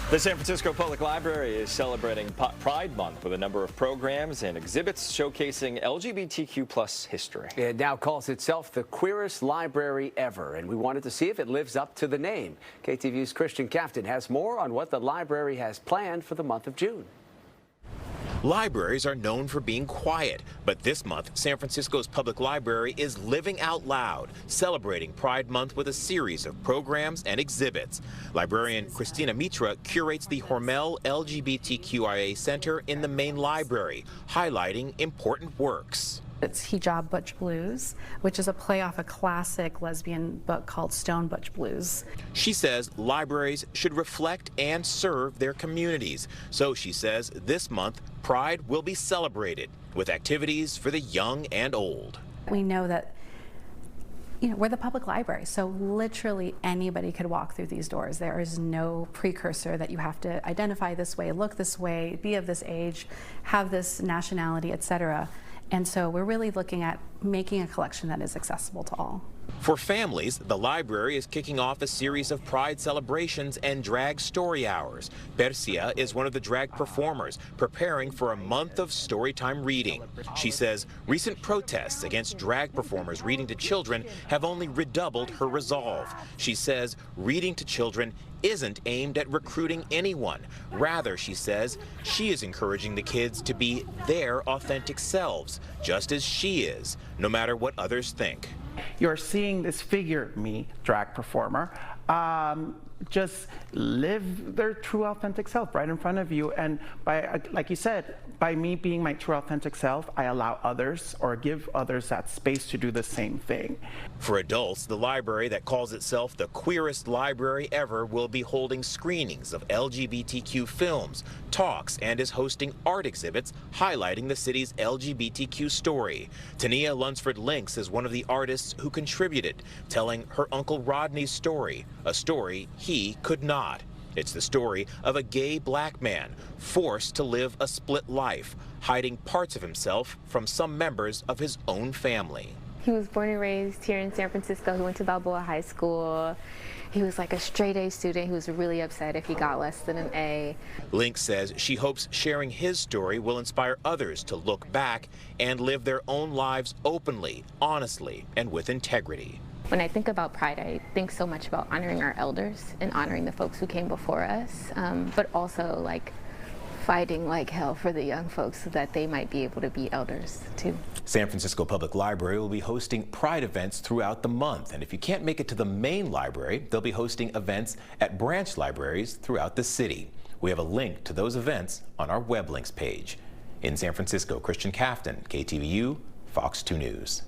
The San Francisco Public Library is celebrating Pride Month with a number of programs and exhibits showcasing LGBTQ+ history. It now calls itself the Queerest Library Ever, and we wanted to see if it lives up to the name. KTVU's Christian Kaftan has more on what the library has planned for the month of June. Libraries are known for being quiet, but this month, San Francisco's Public Library is living out loud, celebrating Pride Month with a series of programs and exhibits. Librarian Christina Mitra curates the Hormel LGBTQIA Center in the main library, highlighting important works. It's Hijab Butch Blues, which is a play off a classic lesbian book called Stone Butch Blues. She says libraries should reflect and serve their communities. So she says this month, Pride will be celebrated with activities for the young and old. We know that we're the public library, so literally anybody could walk through these doors. There is no precursor that you have to identify this way, look this way, be of this age, have this nationality, etc. And so we're really looking at making a collection that is accessible to all. For families, the library is kicking off a series of Pride celebrations and drag story hours. Persia is one of the drag performers preparing for a month of storytime reading. She says recent protests against drag performers reading to children have only redoubled her resolve. She says reading to children isn't aimed at recruiting anyone. Rather, she says, she is encouraging the kids to be their authentic selves, just as she is, no matter what others think. You're seeing this figure, me, drag performer, just live their true authentic self right in front of you. And by, like you said, by me being my true authentic self, I allow others or give others that space to do the same thing. For adults, the library that calls itself the Queerest Library Ever will be holding screenings of LGBTQ films, talks, and is hosting art exhibits highlighting the city's LGBTQ story. Tania Lunsford Links is one of the artists who contributed, telling her Uncle Rodney's story, a story he could not. It's the story of a gay black man forced to live a split life, hiding parts of himself from some members of his own family. He was born and raised here in San Francisco. He went to Balboa High School. He was like a straight A student. He was really upset if he got less than an A. Link says she hopes sharing his story will inspire others to look back and live their own lives openly, honestly, and with integrity. When I think about Pride, I think so much about honoring our elders and honoring the folks who came before us, but also like fighting like hell for the young folks so that they might be able to be elders too. San Francisco Public Library will be hosting Pride events throughout the month, and if you can't make it to the main library, they'll be hosting events at branch libraries throughout the city. We have a link to those events on our web links page. In San Francisco, Christian Kaftan, KTVU, Fox 2 News.